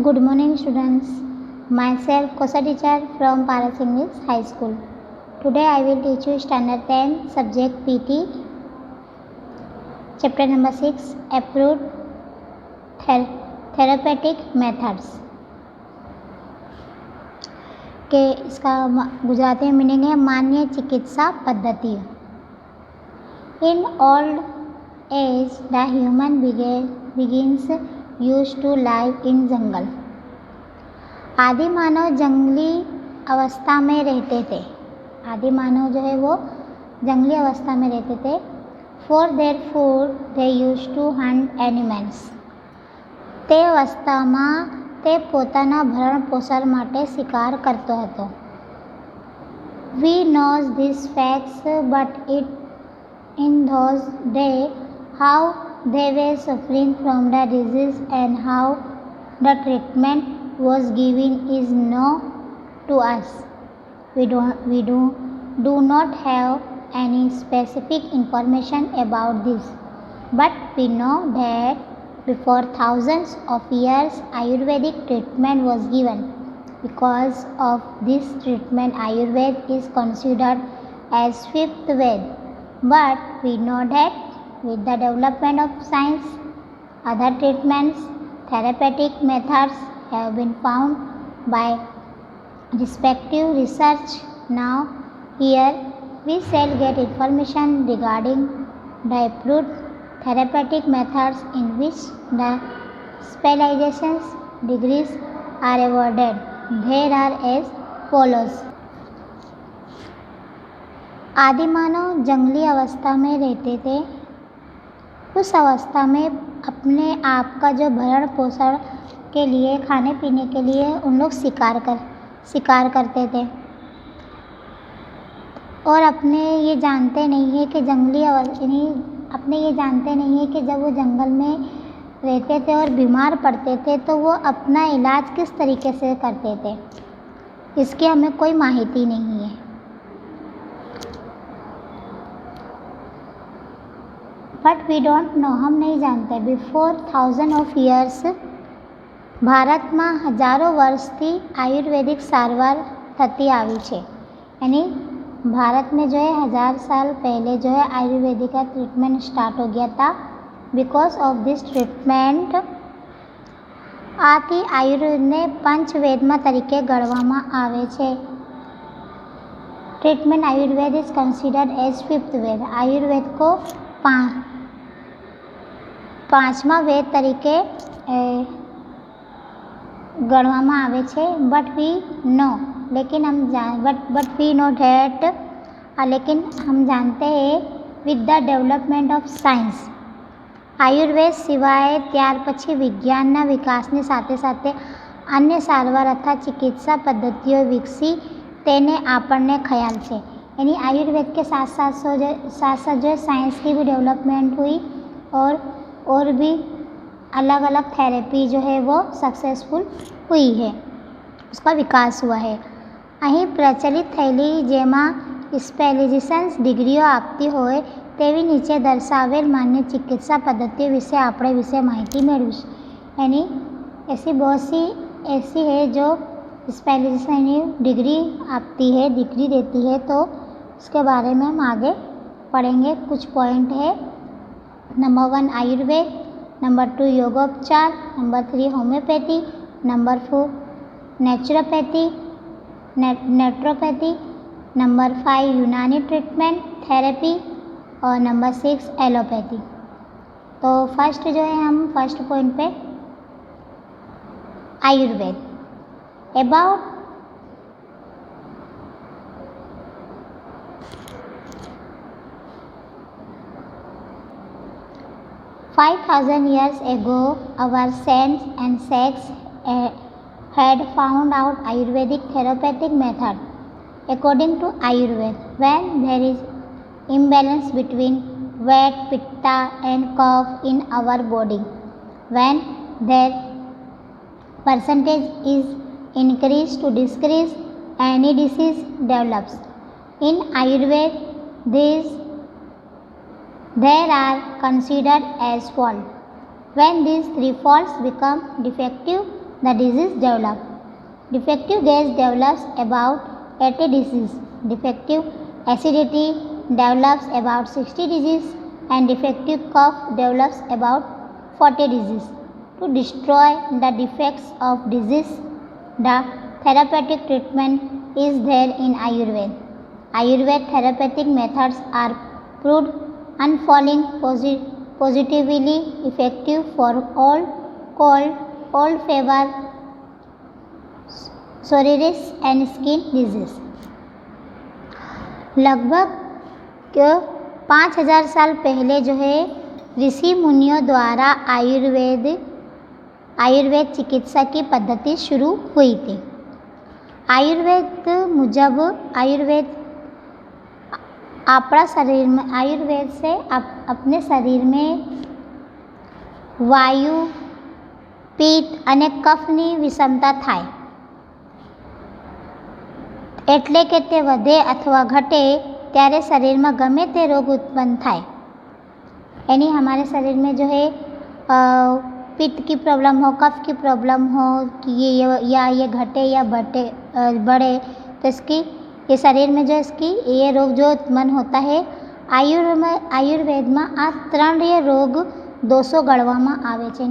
Good morning, students. Myself, Kosa teacher from Paras English High School. Today, I will teach you Standard 10 subject PT, chapter number 6, Approved Therapeutic Methods. के इसका गुजराती में meaning है मान्य चिकित्सा पद्धति. In old age, the human begins used to live in jungle. आदि मानव जंगली अवस्था में रहते थे. आदि मानव जो है वो जंगली अवस्था में रहते थे. For their food, they used to hunt animals. તે અવસ્થામાં તે પોતાના ભરણ પોષણ માટે શિકાર કરતો હતો. We knows these facts, but in those days, how they were suffering from the disease and how the treatment was given is known to us. We do not have any specific information about this, but we know that before thousands of years Ayurvedic treatment was given. Because of this treatment, Ayurveda is considered as fifth Ved. But we know that with the development of science, other treatments, therapeutic methods have been found by respective research. Now, here we shall get information regarding the approved therapeutic methods in which the specialization degrees are awarded. There are as follows. आदि मानव जंगली अवस्था में रहते थे. उस अवस्था में अपने आप का जो भरण पोषण के लिए, खाने पीने के लिए उन लोग शिकार करते थे और अपने ये जानते नहीं है कि अपने ये जानते नहीं है कि जब वो जंगल में रहते थे और बीमार पड़ते थे तो वो अपना इलाज किस तरीके से करते थे, इसकी हमें कोई माहिती नहीं है. बट वी डोंट नो, हम नहीं जानते. बिफोर थाउजेंड ऑफ ईयर्स ભારતમાં હજારો વર્ષથી આયુર્વેદિક સારવાર થતી આવી છે. यानी भारत में जो है 1000 साल पहले जो है आयुर्वेदिक का ट्रीटमेंट स्टार्ट हो गया था. बिकॉज ऑफ दिस ट्रीटमेंट આથી આયુર્વેદને પંચવેદમાં તરીકે ગણવામાં આવે છે. Treatment Ayurveda is considered as fifth Veda. Ayurveda को પાંચમા વેદ તરીકે ગણવામાં આવે છે. बट वी नो, लेकिन हम जानते हैं with the development of science Ayurveda સિવાય ત્યાર પછી વિજ્ઞાનના વિકાસની સાથે સાથે અન્ય સારવાર અથવા चिकित्सा पद्धतियों विकसी તેને આપણને ખ્યાલ છે. यानी आयुर्वेद के साथ साथ जो साइंस की भी डेवलपमेंट हुई और भी अलग अलग थेरेपी जो है वो सक्सेसफुल हुई है, उसका विकास हुआ है. અહીં પ્રચલિત થયેલી જેમાં સ્પેશિયલાઇઝેશન ડિગ્રીઓ આપતી હોય તેવી નીચે દર્શાવેલ માન્ય चिकित्सा पद्धतियों विषय આપણે વિશે माहिती મેળવીશું. यानी ऐसी बहुत सी ऐसी है जो स्पेशलाइजेशन डिग्री आपती है, डिग्री देती है, तो उसके बारे में हम आगे पढ़ेंगे. कुछ पॉइंट है. नंबर 1 आयुर्वेद, नंबर 2 योगोपचार, number 3 homeopathy, number 4 naturopathy, number 5 Unani treatment therapy और नंबर 6 एलोपैथी. तो फर्स्ट जो है हम फर्स्ट पॉइंट पे Ayurveda. About 5000 years ago, our saints and sages had found out Ayurvedic therapeutic method. According to Ayurveda, when there is imbalance between Vata, Pitta and Kapha in our body, when their percentage is increased to decrease, any disease develops. In Ayurveda, there are considered as fault. When these three faults become defective, the disease develops. Defective gas develops about 80 diseases. Defective acidity develops about 60 diseases, and defective cough develops about 40 diseases. To destroy the defects of disease, the therapeutic treatment is there in Ayurveda. Ayurveda therapeutic methods are proved unfailing, positively effective for all cold, old fever, psoriasis and skin disease. लगभग 5000 साल पहले जो है ऋषि मुनियों द्वारा आयुर्वेद चिकित्सा की पद्धति शुरू हुई थी। आयुर्वेद मुजब अपना शरीर में आयुर्वेद से अपने शरीर में વાયુ, પિત્ત અને કફની વિષમતા થાય, એટલે કે તે વધે અથવા ઘટે ત્યારે શરીરમાં ગમે તે રોગ उत्पन्न થાય। यानी हमारे शरीर में जो है पित्त की प्रॉब्लम हो, कफ की प्रॉब्लम हो कि ये घटे या बढ़े तो इसकी ये शरीर में जो इसकी ये रोग जो उत्पन्न होता है, આયુર્વેદમાં આ ત્રણ રોગ दोषों गणવામાં આવે છે।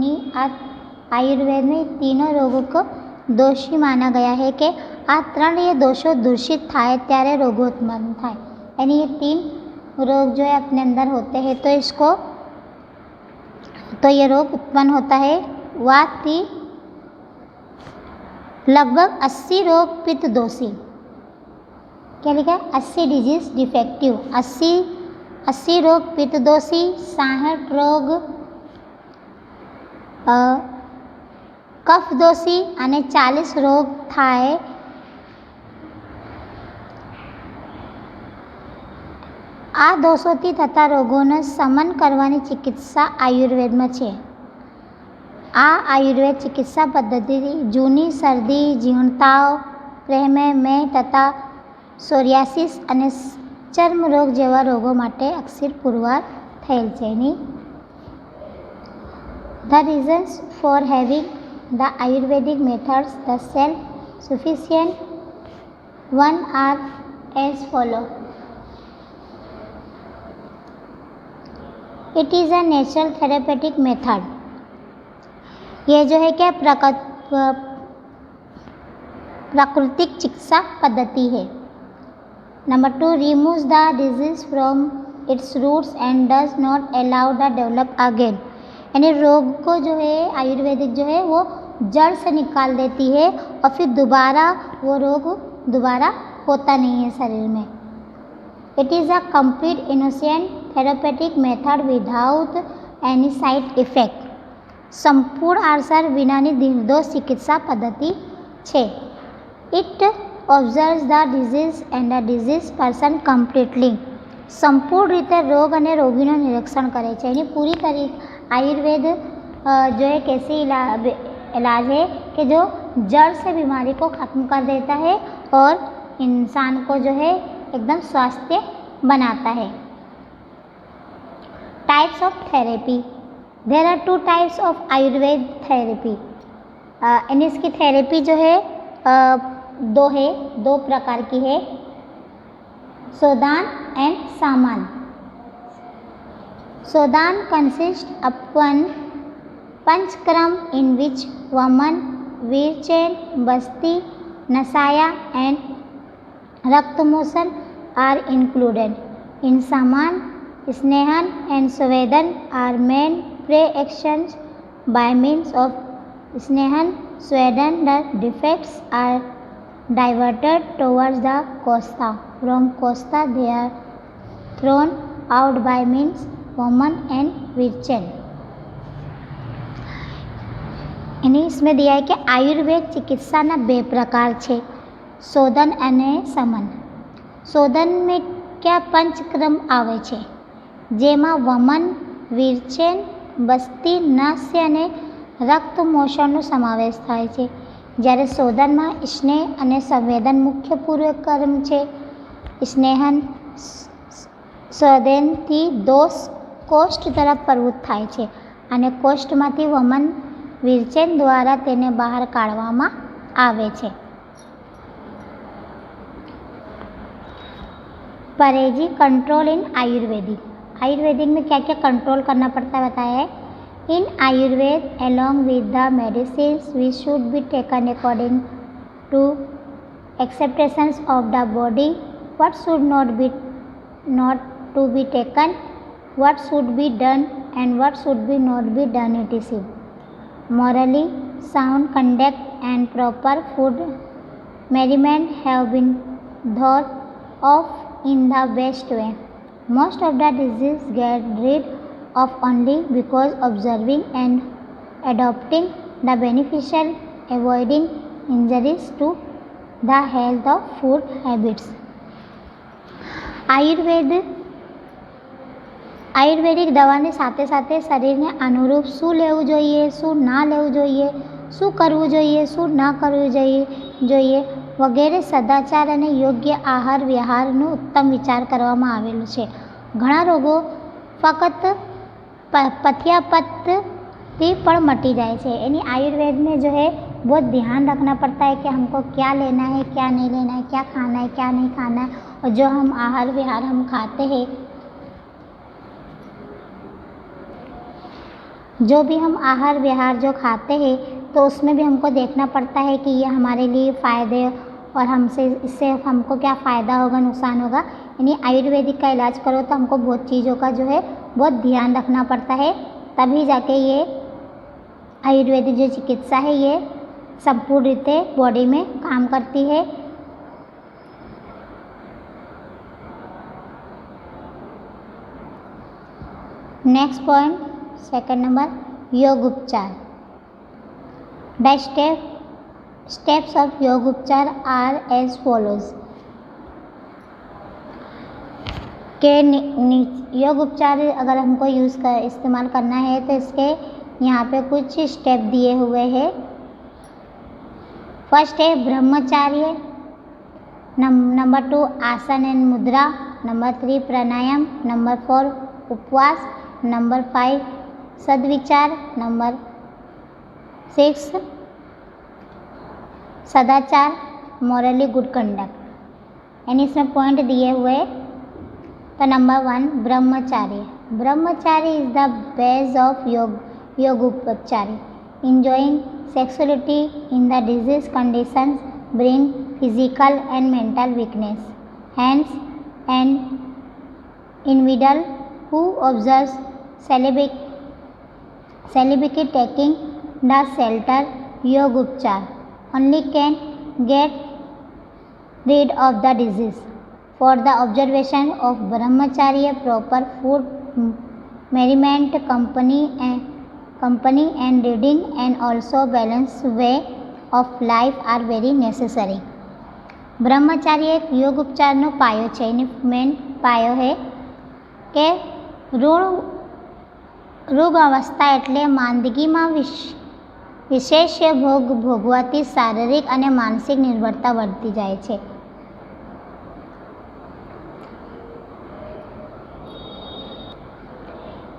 आयुर्वेद में तीनों रोगों को दोषी माना गया है कि आ त्रण ये दोषों दूषित थाय त्यारे रोगों उत्पन्न थाय। यानी ये तीन रोग जो है अपने अंदर होते हैं तो ये रोग उत्पन्न होता है। वाती लगभग 80 रोग पित्त दोषी, क्या लिखा है 80 डिजीज डिफेक्टिव, 80 रोग पित्त दोषी, 60 रोग कफ दोषी અને 40 રોગ થાય આ દોષોથી થતા રોગોને શમન કરવાની ચિકિત્સા આયુર્વેદમાં છે। આ આયુર્વેદ ચિકિત્સા પદ્ધતિ જૂની શરદી, જીર્ણતાવ, પ્રમેહ તથા સોરિયાસિસ અને ચર્મ રોગ જેવા રોગો માટે અક્ષર પુરવાર થયેલ છે। The reasons for having the Ayurvedic methods, the self-sufficient one are as follow. It is a natural therapeutic method. ये जो है क्या प्राकृतिक चिकित्सा पद्धति है। Number 2, removes the disease from its roots and does not allow the develop again. यानी रोग को जो है आयुर्वेदिक जो है वो जड़ से निकाल देती है और फिर दोबारा वो रोग दोबारा होता नहीं है शरीर में। It is a complete innocent therapeutic method without any side effect. संपूर्ण आसार विनानी निर्दोष चिकित्सा पद्धति છે। It observes the disease and the disease person completely. संपूर्ण रीते रोग અને રોગીનું નિરીક્ષણ કરે છે। यानी पूरी तरीके आयुर्वेद जो एक ऐसी इलाज है कि जो जड़ से बीमारी को ख़त्म कर देता है और इंसान को जो है एकदम स्वास्थ्य बनाता है। Types of therapy, there are 2 types of Ayurveda therapy. यानी इसकी थेरेपी जो है दो प्रकार की है, सोदान एंड सामान। Sodan consists upon Panchkaram in which Vaman, Virchen, Basti, Nasaya and Raktamosan are included. In Saman, Snehan and Swedan are main pre-actions. By means of Snehan, Swedan, the defects are diverted towards the costa. From costa they are thrown out by means वमन and विरचन। यानी इसमें दिया है कि आयुर्वेद चिकित्साना 2 प्रकार છે, શોધન અને સમન। શોધન में क्या पंचक्रम આવે છે, જેમાં વમન, વિરચન, બસ્તી, નાસ્ય અને રક્તમોષણનો સમાવેશ થાય છે। જ્યારે શોધનમાં સ્નેહ અને સંવેદન મુખ્ય પૂર્વક્રમ છે। સ્નેહન સ્વેદનથી દોષ કોષ્ઠ તરફ પ્રવૃત્ત થાય છે અને કોષ્ઠમાંથી વમન વિરેચન દ્વારા તેને બહાર કાઢવામાં આવે છે। परहेजी कंट्रोल इन आयुर्वेदिक में क्या क्या कंट्रोल करना पड़ता है बताया है। इन Ayurveda along with the medicines which should be taken according to acceptations of the body, what should not to be taken, what should be done and what should be not be done, etc. Morally sound conduct and proper food management have been thought of in the best way. Most of the disease get rid of only because observing and adopting the beneficial, avoiding injuries to the health of food habits. આયુર્વેદિક દવાની સાથે સાથે શરીરને અનુરૂપ શું લેવું જોઈએ, શું ના લેવું જોઈએ, શું કરવું જોઈએ, શું ના કરવું જોઈએ વગેરે સદાચાર અને યોગ્ય આહાર વિહારનું ઉત્તમ વિચાર કરવામાં આવેલું છે। ઘણા રોગો ફક્ત पथ्यापत्ति पर मटी जाए छे। यानी आयुर्वेद में जो है बहुत ध्यान रखना पड़ता है कि हमको क्या लेना है, क्या नहीं लेना है, क्या खाना है, क्या नहीं खाना है। और जो हम आहार विहार हम खाते हैं, जो भी हम आहार विहार जो खाते हैं तो उसमें भी हमको देखना पड़ता है कि ये हमारे लिए फ़ायदे और इससे हमको क्या फ़ायदा होगा, नुकसान होगा। यानी आयुर्वेदिक का इलाज करो तो हमको बहुत चीज़ों का जो है बहुत ध्यान रखना पड़ता है, तभी जाके ये आयुर्वेदिक जो चिकित्सा है ये संपूर्ण रीते बॉडी में काम करती है। नेक्स्ट पॉइंट, सेकंड नंबर, योग उपचार। द स्टेप्स ऑफ योग उपचार आर एज फॉलोज। के योग उपचार अगर हमको इस्तेमाल करना है तो इसके यहाँ पे कुछ स्टेप दिए हुए हैं। फर्स्ट है ब्रह्मचार्य, नंबर 2 आसन एंड मुद्रा, नंबर 3 प्राणायाम, नंबर 4 उपवास, नंबर 5 सद्विचार, नंबर 6 सदाचार, मॉरली गुड कंडक्ट। यानी इसमें पॉइंट दिए हुए। तो नंबर 1 ब्रह्मचार्य। Brahmacharya is the base of yogopacharya. Enjoying sexuality in the disease conditions bring physical and mental weakness. Hence, an individual who observes celibacy taking the shelter yogopchar only can get rid of the disease. For the observation of brahmacharya, proper food, merriment, company and reading and also balanced way of life are very necessary. બ્રહ્મચાર્ય એક યોગ ઉપચારનો પાયો છે। એની main પાયો છે કે રોગ અવસ્થા એટલે માંદગીમાં વિશેષ ભોગ ભોગવાથી શારીરિક અને માનસિક નિર્ભરતા વધતી જાય છે।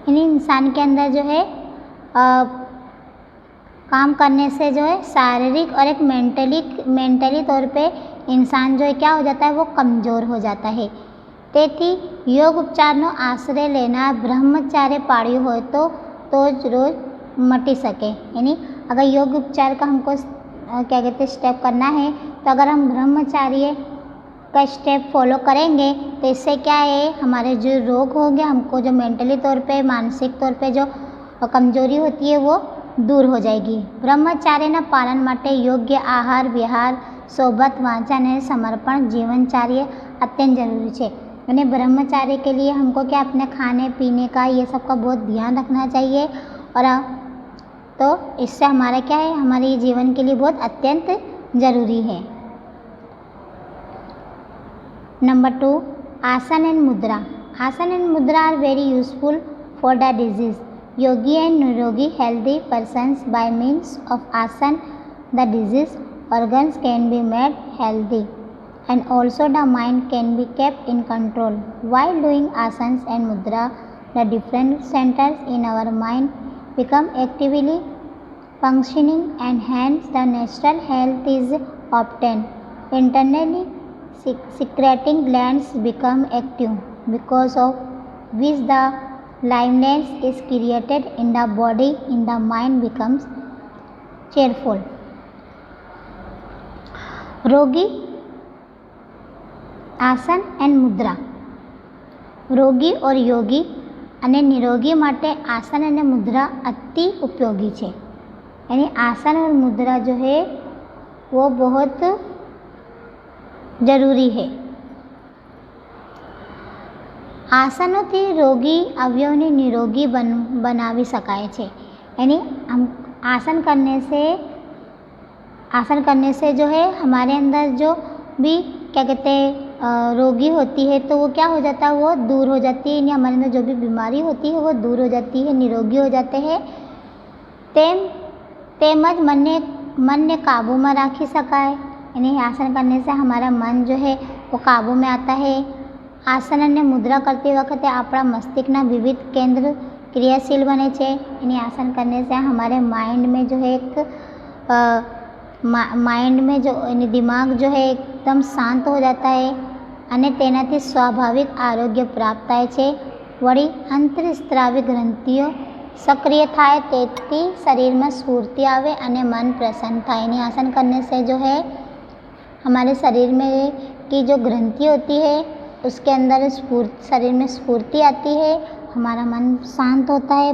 यानी इंसान के अंदर जो है काम करने से जो है शारीरिक और एक मेंटली तौर पे इंसान जो है क्या हो जाता है, वो कमज़ोर हो जाता है। તેથી योग उपचारનો આશ્રય લેનાર ब्रह्मचार्य पाळ्યું હોય तो જ रोज मटी सके। यानी अगर योग उपचार का हमको क्या कहते हैं स्टेप करना है तो अगर हम ब्रह्मचार्य का स्टेप फॉलो करेंगे तो इससे क्या है, हमारे जो रोग हो गए, हमको जो मेंटली तौर पे मानसिक तौर पे जो कमजोरी होती है वो दूर हो जाएगी। ब्रह्मचार्यના પાલન માટે યોગ્ય આહાર વિહાર, सोबत वाचन और समर्पण जीवनचर्या अत्यंत जरूरी है। यानी ब्रह्मचार्य के लिए हमको क्या अपने खाने पीने का ये सब का बहुत ध्यान रखना चाहिए और तो इससे हमारा क्या है, हमारे जीवन के लिए बहुत अत्यंत ज़रूरी है। नंबर 2 आसन एंड मुद्रा। Asana and mudra are very useful for the disease. Yogi and nirogi healthy persons by means of asan the disease organs can be made healthy and also the mind can be kept in control. While doing asanas and mudra, the different centers in our mind become actively functioning and hence the natural health is obtained. Internally secreting glands become active, because of which the liveliness is created in the body, in the mind becomes cheerful. રોગી આસન and મુદ્રા. રોગી और યોગી અને નિરોગી માટે आसन અને मुद्रा अति उपयोगी છે. यानी आसन और मुद्रा जो है वो बहुत ज़रूरी है. આસનોથી રોગી અવયવને નિરોગી બનાવી શકાય છે. यानी हम आसन करने से जो है हमारे अंदर जो भी क्या कहते हैं रोगी होती है तो वो क्या हो जाता है, वो दूर हो जाती है. यानी हमारे अंदर जो भी बीमारी होती है वो दूर हो जाती है, निरोगी हो जाते हैं. તેમજ मनने काबू में राखी शकाय. यानी आसन करने से हमारा मन जो है वो काबू में आता है. आसन અને મુદ્રા કરતી વખતે આપણા મસ્તિષ્કના વિવિધ કેન્દ્ર ક્રિયાશીલ બને છે. यानी आसन करने से हमारे माइंड में जो है माइंड में जो दिमाग जो है एकदम शांत हो जाता है અને તેનાથી સ્વાભાવિક આરોગ્ય પ્રાપ્ત થાય છે. વળી અંતરસ્ત્રાવી ગ્રંથિઓ सक्रिय થાય તેથી શરીરમાં સ્ફૂર્તિ આવે અને मन प्रसन्न થાય. यानी आसन करने से जो है हमारे शरीर में की जो ग्रंथि होती है उसके अंदर शरीर में स्फूर्ति आती है, हमारा मन शांत होता है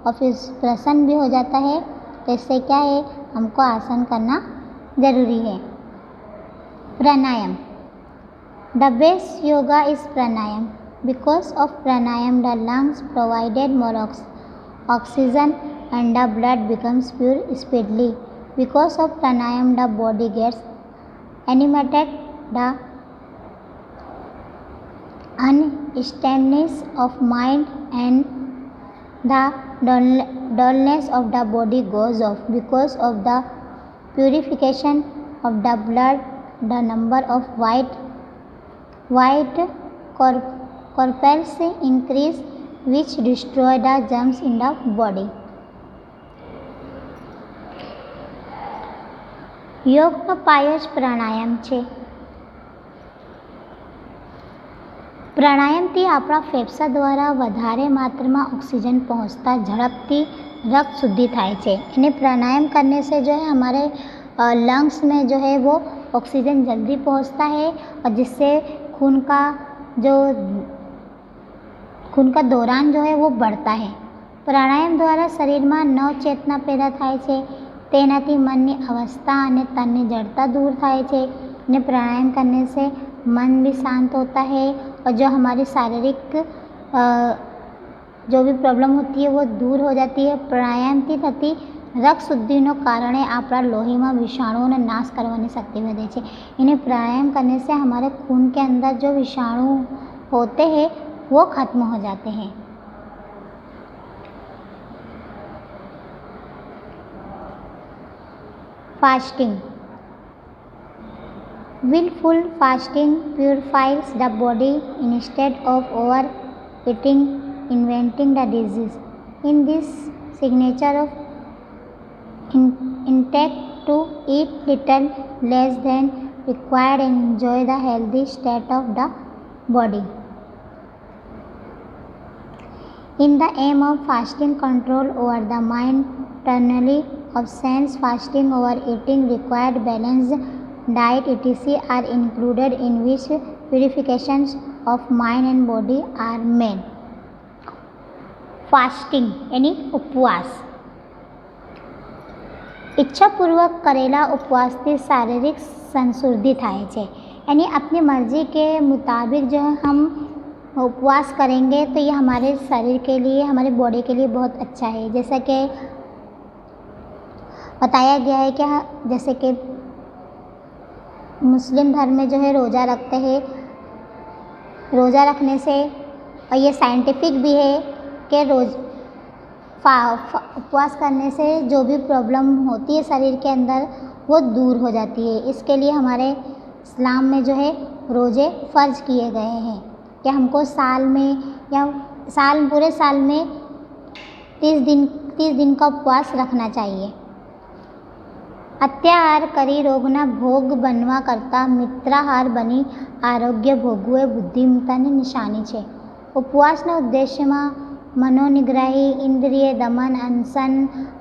और फिर प्रसन्न भी हो जाता है. तो इससे क्या है, हमको आसन करना ज़रूरी है. प्राणायाम. The best yoga is pranayama. Because of pranayama the lungs provided more oxygen and the blood becomes pure speedily. Because of pranayam the body gets animated, the unsteadiness of mind and the dullness of the body goes off. Because of the purification of the blood, the number of white corpuscles increase, which destroy the germs in the body. યોગનો પાયો જ પ્રાણાયામ છે. પ્રાણાયામથી આપણા ફેફસા દ્વારા વધારે માત્રામાં oxygen પહોંચતા ઝડપથી रक्त शुद्धि થાય છે. અને प्राणायाम करने से जो है हमारे लंग्स में जो है वो ऑक्सीजन जल्दी पहुंचता है और जिससे खून का दौरान जो है वो बढ़ता है. प्राणायाम द्वारा शरीर में नव चेतना पैदा थाय छे. तेनाथी मननी अवस्था અને તનની જડતા दूर थाय छे. ने प्राणायाम करने से मन भी शांत होता है और जो हमारी शारीरिक जो भी प्रॉब्लम होती है वो दूर हो जाती है. प्राणायाम थी थती रक्त शुद्धिनो कारणे आपણા लोहीમાં विषाणुओं नाश करवानी शक्ति વધે છે. इन्हें प्राणायाम करने से हमारे खून के अंदर जो विषाणु होते हैं वो खत्म हो जाते हैं. Fasting. Willful fasting purifies the body instead of overeating, inventing the disease. In this signature of intake to eat little less than required and enjoy the healthy state of the body. In the aim of fasting control over the mind, internally abstinence, fasting, overeating, required balanced diet etc. are included, in which purifications of mind and body are made. Fasting यानी उपवास. इच्छापूर्वक करेला उपवासથી शारीरिक संशुद्धि थाय छे. यानी अपनी मर्जी के मुताबिक जो है हम उपवास करेंगे तो ये हमारे शरीर के लिए, हमारे बॉडी के लिए बहुत अच्छा है. जैसा कि बताया गया है कि जैसे कि मुस्लिम धर्म में जो है रोज़ा रखते हैं. रोज़ा रखने से, और ये साइंटिफिक भी है कि उपवास करने से जो भी प्रॉब्लम होती है शरीर के अंदर वो दूर हो जाती है. इसके लिए हमारे इस्लाम में जो है रोज़े फ़र्ज किए गए हैं कि हमको साल में या पूरे साल में 30 दिन का उपवास रखना चाहिए. અત્યાહાર કરી રોગના ભોગ બનવા કરતાં મિત્રાહાર બની આરોગ્ય ભોગવું એ બુદ્ધિમત્તાની નિશાની છે. ઉપવાસના ઉદ્દેશ્યમાં મનોનિગ્રહી, ઇન્દ્રિય દમન, અનશન,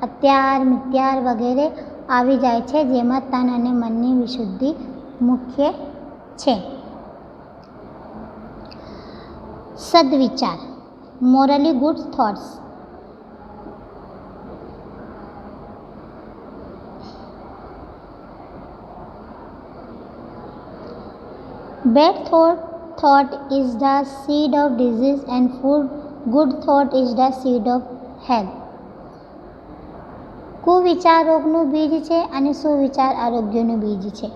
અત્યાહાર, મિથ્યાહાર વગેરે આવી જાય છે, જેમાં તન અને મનની વિશુદ્ધિ મુખ્ય છે. સદવિચાર, મોરલી good thoughts. Bad thought is the seed of disease and good thought is the seed of health. કુવિચાર રોગનું બીજ છે અને સુવિચાર આરોગ્યનું બીજ છે.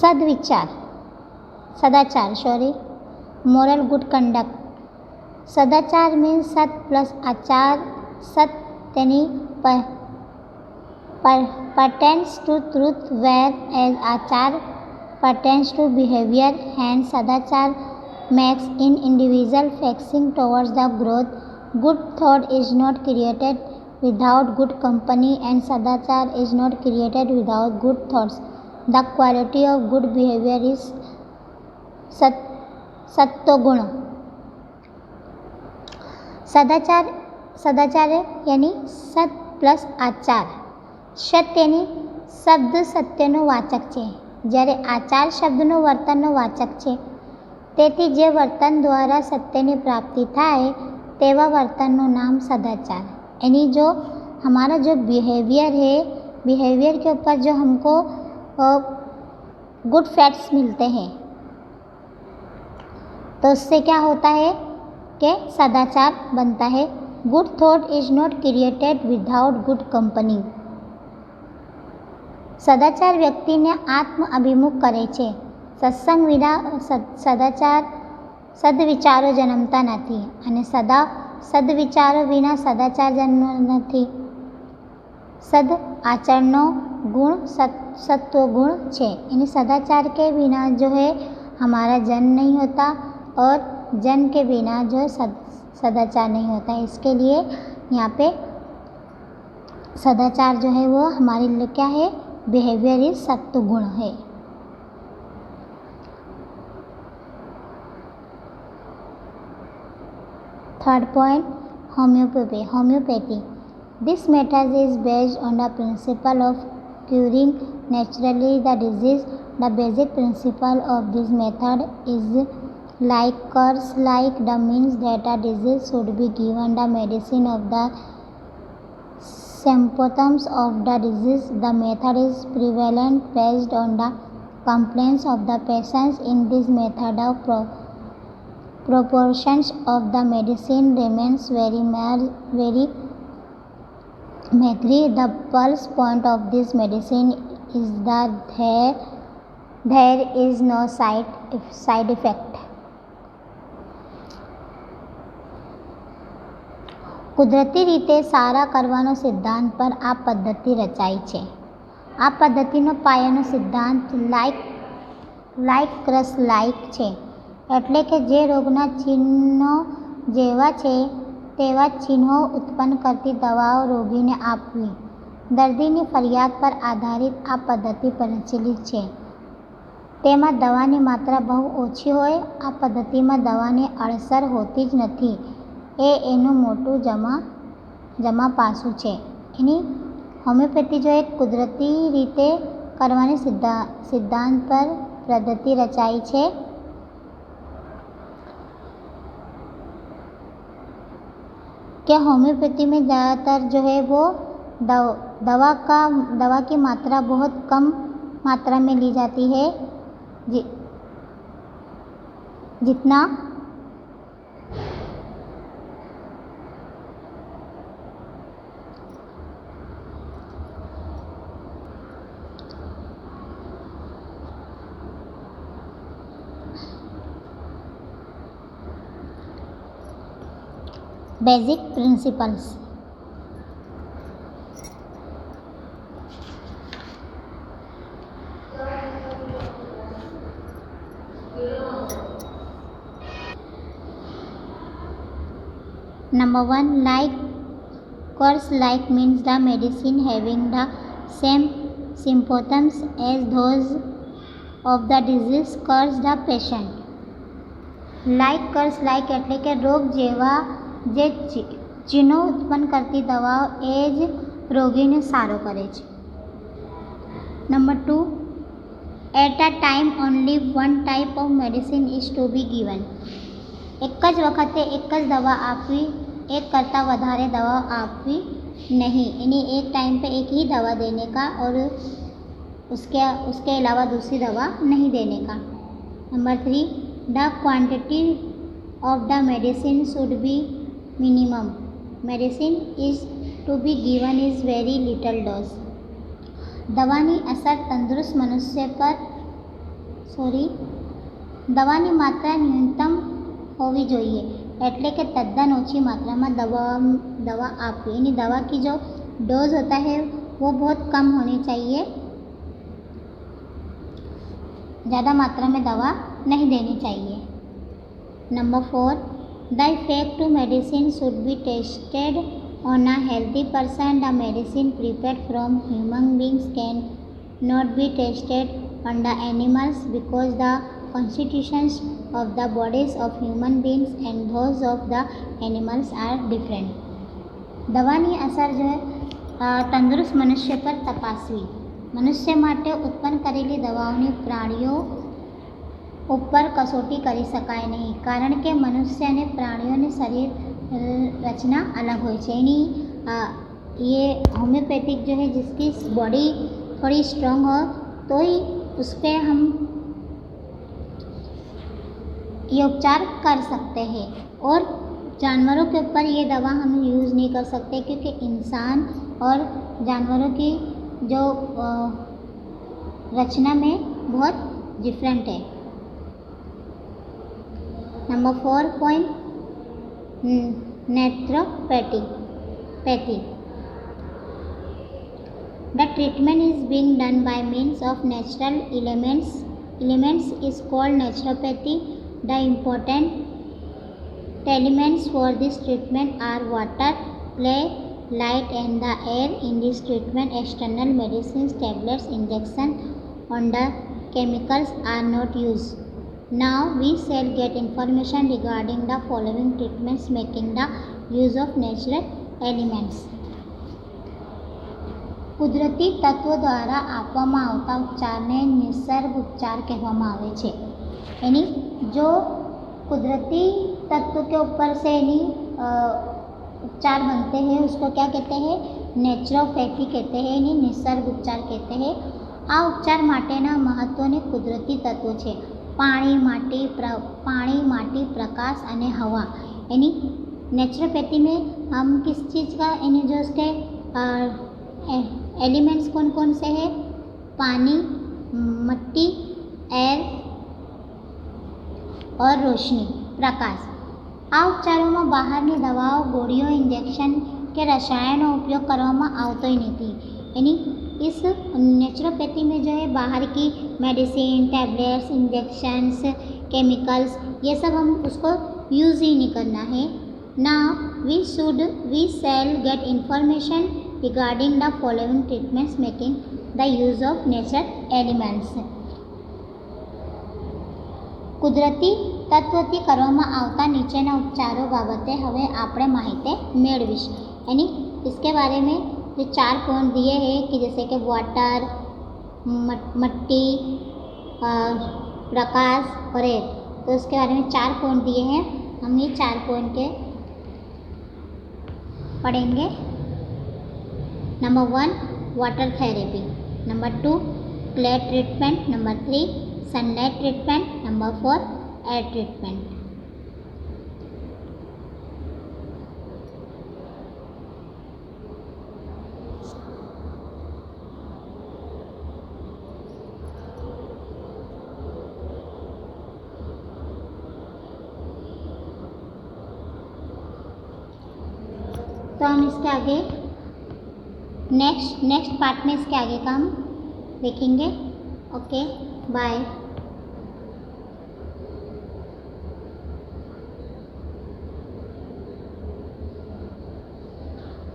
સદાચાર, moral good conduct. સદાચાર means સત પ્લસ આચાર. સત તેની pertains to truth, whereas achar pertains to behavior. Hence, sadachar makes in individual facing towards the growth. Good thought is not created without good company, and sadachar is not created without good thoughts. The quality of good behavior is सत्वगुण. सदाचार यानी सत plus आचार. સત્યની શબ્દ સત્યનો વાચક છે, જ્યારે આચાર શબ્દનો વર્તનનો વાચક છે. તેથી જે વર્તન દ્વારા સત્યની प्राप्ति થાય तेवा वर्तनનું नाम सदाचार. यानी जो हमारा जो बिहेवियर है, बिहेवियर के ऊपर जो हमको गुड फैक्ट्स मिलते हैं, तो उससे क्या होता है कि सदाचार बनता है. Good thought is not created without good company. સદાચાર વ્યક્તિને આત્મ અભિમુખ કરે છે. સત્સંગ વિના સદવિચારો જન્મતા નથી અને સદવિચારો વિના સદાચાર જન્મ નથી. सद आचरणो गुण सत्व गुण छे. यानी सदाचार के बिना जो है हमारा जन्म नहीं होता और जन्म के बिना जो सदाचार नहीं होता. इसके लिए यहाँ पे सदाचार जो है वो हमारे लिए क्या है, बिहेवियर इज सत्व गुण है. Third point, homeopathy. This method is based on the principle of curing naturally the disease. The basic principle of this method is like curse, like the means that a disease should be given the medicine of the symptoms of the disease. The method is prevalent based on the complaints of the patients. In this method of proportions of the medicine remains very Maitri. The pulse point of this medicine is that there is no side effect. કુદરતી રીતે સારા કરવાનો સિદ્ધાંત પર આ પદ્ધતિ રચાઈ છે. આ પદ્ધતિનો પાયાનો સિદ્ધાંત લાઇક ક્રસ લાઇક છે. એટલે કે જે રોગના ચિહ્નો જેવા છે તેવા ચિહ્નો ઉત્પન્ન કરતી દવાઓ રોગીને આપવી. દર્દીની ફરિયાદ પર આધારિત આ પદ્ધતિ પ્રચલિત છે. તેમાં દવાની માત્રા બહુ ઓછી હોય. આ પદ્ધતિમાં દવાની અસર હોતી જ નથી. એનું મોટું જમા પાસું છે. એની હોમિયોપેથી જો એક કુદરતી રીતે કરવાની સિદ્ધાંત પર પદ્ધતિ રચાઈ છે. कि होम्योपैथी में ज़्यादातर जो है वो दवा की मात्रा बहुत कम मात्रा में ली जाती है. जितना basic principles. Number 1, course like means the medicine having the same symptoms as those of the disease cures the patient. Like curse like એટલે કે રોગ જેવા જે ચિહ્નો ઉત્પન્ન કરતી દવાઓ એ જ રોગીને સારો કરે છે. Number 2, at a time only one type of medicine is to be given. એક જ વખતે એક જ દવા આપવી, एक करता વધારે दवा आपकी नहीं, यानी एक टाइम पे एक ही दवा देने का और उसके अलावा दूसरी दवा नहीं देने का. Number 3, the quantity of the medicine should be minimum. Medicine is to be given is very little dose. દવાની અસર તંદુરસ્ત મનુષ્ય પર દવાની માત્રા ન્યૂનતમ હોવી જોઈએ, એટલે કે तद्दन ओछी मात्रा में दवा आपकी, यानी दवा की जो डोज होता है वो बहुत कम होनी चाहिए, ज़्यादा मात्रा में दवा नहीं देनी चाहिए. Number 4, the effect to medicine should be tested on a healthy person. The medicine prepared from human beings can not be tested on the animals because the constitutions of the bodies of human beings and those of the animals are different. દવાની અસર જો તંદુરસ્ત મનુષ્ય પર તપાસવી. મનુષ્ય માટે ઉત્પન્ન કરેલી દવાઓની પ્રાણીઓ ઉપર કસોટી કરી શકાય નહીં, કારણ કે મનુષ્ય અને પ્રાણીઓની શરીર રચના अलग હોય છે. यानी ये होम्योपैथिक जो है जिसकी बॉडी थोड़ी स्ट्रांग हो तो ही उस पर हम ये उपचार कर सकते हैं, और जानवरों के ऊपर ये दवा हम यूज़ नहीं कर सकते क्योंकि इंसान और जानवरों की जो रचना में बहुत डिफरेंट है. Number 4 point, naturopathy. The treatment is being done by means of natural elements is called naturopathy. The important elements for this treatment are water, clay, light and the air. In this treatment, external medicines, tablets, injections and the chemicals are not used. Now we shall get information regarding the following treatments making the use of natural elements. કુદરતી તત્વો દ્વારા આપવામાં આવતા ઉપચારને નિસર્ગ ઉપચાર કહેવામાં આવે છે. यानी जो कुदरती तत्व के ऊपर से यानी उपचार बनते हैं उसको क्या कहते हैं? नेचुरोपैथी कहते हैं, यानी निसर्ग उपचार कहते हैं. आ उपचार माटेना महत्वने कुदरती तत्व છે પાણી, માટી, પ્રકાશ અને હવા. यानी नेचुरोपैथी में हम किस चीज़ का यानी जो उसके एलिमेंट्स कौन कौन से हैं? पानी, मिट्टी, एयर और रोशनी, प्रकाश. आ उपचारों बाहर की दवाओं, गोलियों, इंजेक्शन के रसायनों उपयोग करवामां आवतो ही नहीं. यानी इस नेचुरोपैथी में जो है बाहर की मेडिसिन, टैबलेट्स, इंजेक्शंस, केमिकल्स ये सब हम उसको यूज़ ही नहीं करना है. ना we shall get information regarding the following treatments making the use of nature elements. કુદરતી તત્વથી કરવામાં આવતા નીચેના ઉપચારો બાબતે હવે આપણે માહિતી મેળવીશું. यानी इसके बारे में जो 4 पॉइंट दिए हैं कि जैसे कि वाटर, मिट्टी, प्रकाश और एयर, तो उसके बारे में 4 पॉइंट दिए हैं. हम ये 4 पॉइंट के पढ़ेंगे. Number 1 water therapy, number 2 clay treatment, number 3 sunlight treatment, number 4 air treatment. तो हम इसके आगे नेक्स्ट पार्ट में इसके आगे का हम देखेंगे. Okay, bye.